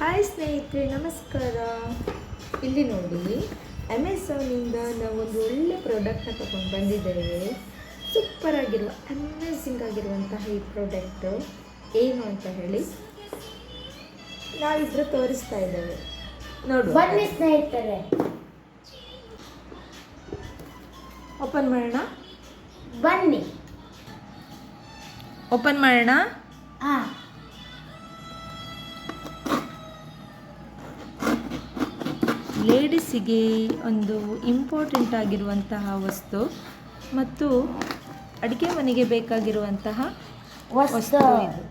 Hi ಸ್ನೇಹಿತರೆ, ನಮಸ್ಕಾರ. ಇಲ್ಲಿ ನೋಡಿ, ಅಮೆಝಾನಿಂದ ನಾವೊಂದು ಒಳ್ಳೆ ಪ್ರಾಡಕ್ಟ್ನ ತೊಗೊಂಡು ಬಂದಿದ್ದೇವೆ. ಸೂಪರ್ ಆಗಿರುವ ಅಮೇಝಿಂಗ್ ಆಗಿರುವಂತಹ ಈ ಪ್ರಾಡಕ್ಟು ಏನು ಅಂತ ಹೇಳಿ ನಾವಿಬ್ಬರು ತೋರಿಸ್ತಾ ಇದ್ದೇವೆ. ನೋಡು, ಬನ್ನಿ ಸ್ನೇಹಿತರೆ, ಓಪನ್ ಮಾಡೋಣ. ಬನ್ನಿ ಓಪನ್ ಮಾಡೋಣ. ಲೇಡೀಸಿಗೆ ಒಂದು ಇಂಪಾರ್ಟೆಂಟ್ ಆಗಿರುವಂತಹ ವಸ್ತು ಮತ್ತು ಅಡುಗೆ ಮನೆಗೆ ಬೇಕಾಗಿರುವಂತಹ ವಸ್ತು ಇದು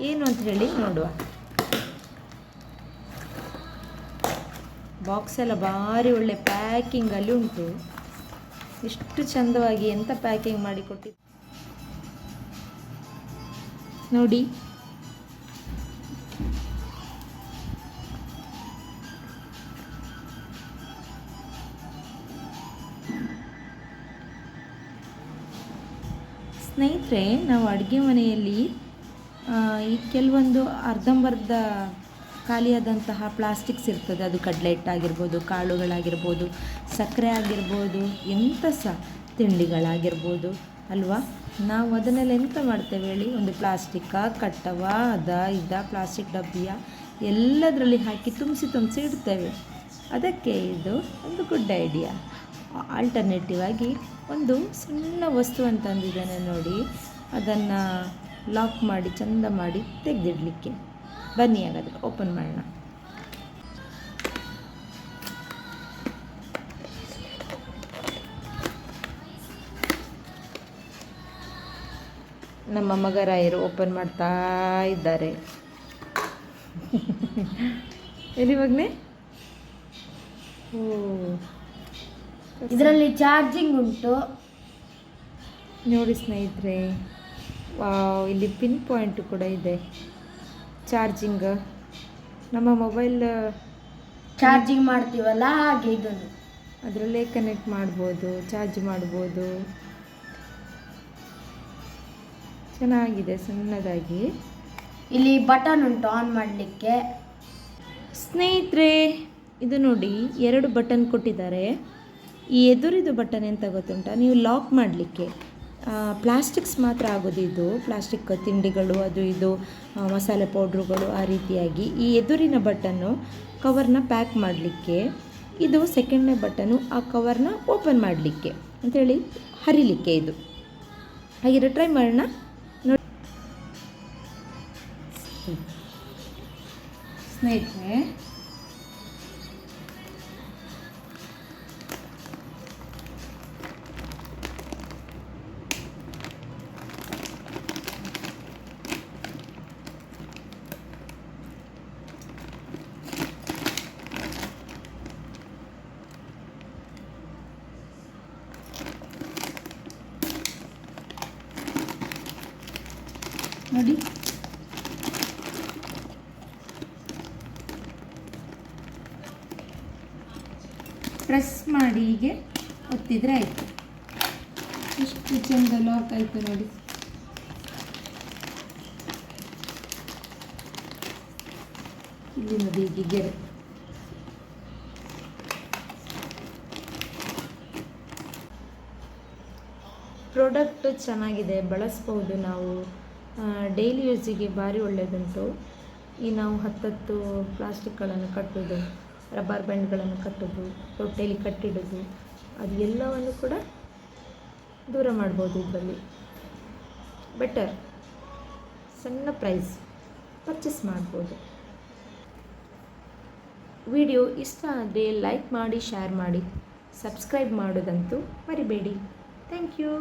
ಏನು ಅಂತ ಹೇಳಿ ನೋಡುವ. ಬಾಕ್ಸ್ ಎಲ್ಲ ಭಾರಿ ಒಳ್ಳೆ ಪ್ಯಾಕಿಂಗಲ್ಲಿ ಉಂಟು. ಎಷ್ಟು ಚಂದವಾಗಿ ಎಂಥ ಪ್ಯಾಕಿಂಗ್ ಮಾಡಿ ಕೊಟ್ಟಿದ್ದು ನೋಡಿ. ಸ್ನೇಹಿತರೆ, ನಾವು ಅಡುಗೆ ಮನೆಯಲ್ಲಿ ಈ ಕೆಲವೊಂದು ಅರ್ಧಂಬರ್ಧ ಖಾಲಿಯಾದಂತಹ ಪ್ಲಾಸ್ಟಿಕ್ಸ್ ಇರ್ತದೆ. ಅದು ಕಡಲೆ ಹಿಟ್ಟಾಗಿರ್ಬೋದು, ಕಾಳುಗಳಾಗಿರ್ಬೋದು, ಸಕ್ಕರೆ ಆಗಿರ್ಬೋದು, ಎಂಥ ಸಹ ತಿಂಡಿಗಳಾಗಿರ್ಬೋದು ಅಲ್ವಾ. ನಾವು ಅದನ್ನೆಲ್ಲ ಎಂತ ಮಾಡ್ತೇವೆ ಹೇಳಿ, ಒಂದು ಪ್ಲಾಸ್ಟಿಕ್ಕ ಕಟ್ಟವ ಇದ ಪ್ಲಾಸ್ಟಿಕ್ ಡಬ್ಬಿಯ ಎಲ್ಲದರಲ್ಲಿ ಹಾಕಿ ತುಂಬಿಸಿ ಇಡ್ತೇವೆ. ಅದಕ್ಕೆ ಇದು ಒಂದು ಗುಡ್ ಐಡಿಯಾ. ಆಲ್ಟರ್ನೇಟಿವ್ ಆಗಿ ಒಂದು ಸಣ್ಣ ವಸ್ತು ಅಂತಂದಿದ್ದಾನೆ ನೋಡಿ, ಅದನ್ನು ಲಾಕ್ ಮಾಡಿ ಚಂದ ಮಾಡಿ ತೆಗೆದಿಡಲಿಕ್ಕೆ. ಬನ್ನಿ ಹಾಗಾದರೆ ಓಪನ್ ಮಾಡೋಣ. ನಮ್ಮ ಮಗರಾಯರು ಓಪನ್ ಮಾಡ್ತಾ ಇದ್ದಾರೆ. ಎಲ್ಲಿ ಮಗನೇ? ಇದರಲ್ಲಿ ಚಾರ್ಜಿಂಗ್ ಉಂಟು ನೋಡಿ ಸ್ನೇಹಿತರೆ. ಇಲ್ಲಿ ಪಿನ್ ಪಾಯಿಂಟ್ ಕೂಡ ಇದೆ. ಚಾರ್ಜಿಂಗ್, ನಮ್ಮ ಮೊಬೈಲ್ ಚಾರ್ಜಿಂಗ್ ಮಾಡ್ತೀವಲ್ಲ ಹಾಗೆ ಇದನ್ನು ಅದರಲ್ಲೇ ಕನೆಕ್ಟ್ ಮಾಡ್ಬೋದು, ಚಾರ್ಜ್ ಮಾಡ್ಬೋದು. ಚೆನ್ನಾಗಿದೆ, ಸಣ್ಣದಾಗಿ. ಇಲ್ಲಿ ಬಟನ್ ಉಂಟು ಆನ್ ಮಾಡಲಿಕ್ಕೆ. ಸ್ನೇಹಿತರೆ, ಇದು ನೋಡಿ, 2 ಬಟನ್ ಕೊಟ್ಟಿದ್ದಾರೆ. ಈ ಎದುರಿದು ಬಟನ್ ಎಂತ ಗೊತ್ತುಂಟ, ನೀವು ಲಾಕ್ ಮಾಡಲಿಕ್ಕೆ. ಪ್ಲಾಸ್ಟಿಕ್ಸ್ ಮಾತ್ರ ಆಗೋದು ಇದು, ಪ್ಲಾಸ್ಟಿಕ್ ತಿಂಡಿಗಳು ಅದು ಇದು ಮಸಾಲೆ ಪೌಡ್ರುಗಳು ಆ ರೀತಿಯಾಗಿ. ಈ ಎದುರಿನ ಬಟನ್ನು ಕವರ್ನ ಪ್ಯಾಕ್ ಮಾಡಲಿಕ್ಕೆ. ಇದು ಸೆಕೆಂಡ್ನೇ ಬಟನು ಆ ಕವರ್ನ ಓಪನ್ ಮಾಡಲಿಕ್ಕೆ ಅಂಥೇಳಿ ಹರಿಲಿಕ್ಕೆ. ಇದು ಹಾಗಿದ್ರೆ ಟ್ರೈ ಮಾಡೋಣ ನೋಡಿ ಸ್ನೇಹಿತರೆ. ನೋಡಿ, ಪ್ರೆಸ್ ಮಾಡಿ ಹೀಗೆ ಒತ್ತಿದರೆ ಆಯಿತು. ಎಷ್ಟು ಚೆಂದ ಲಾಕ್ ಆಯಿತು ನೋಡಿ. ಇಲ್ಲಿ ನೋಡಿ, ಹೀಗೆ ಗೆರೆ. ಪ್ರಾಡಕ್ಟ್ ಚೆನ್ನಾಗಿದೆ, ಬಳಸ್ಬೋದು ನಾವು. ಡೈಲಿ ಯೂಸಿಗೆ ಭಾರಿ ಒಳ್ಳೆಯದುಂಟು. ಈ ನಾವು 10 ಪ್ಲಾಸ್ಟಿಕ್ಗಳನ್ನು ಕಟ್ಟೋದು, ರಬ್ಬರ್ ಬ್ಯಾಂಡ್ಗಳನ್ನು ಕಟ್ಟೋದು, ತೊಟ್ಟೆಯಲ್ಲಿ ಕಟ್ಟಿಡೋದು, ಅದು ಎಲ್ಲವನ್ನು ಕೂಡ ದೂರ ಮಾಡ್ಬೋದು ಇದರಲ್ಲಿ. ಬೆಟರ್, ಸಣ್ಣ ಪ್ರೈಸ್, ಪರ್ಚೇಸ್ ಮಾಡ್ಬೋದು. ವಿಡಿಯೋ ಇಷ್ಟ ಆದರೆ ಲೈಕ್ ಮಾಡಿ, ಶೇರ್ ಮಾಡಿ, ಸಬ್ಸ್ಕ್ರೈಬ್ ಮಾಡೋದಂತೂ ಮರಿಬೇಡಿ. Thank you.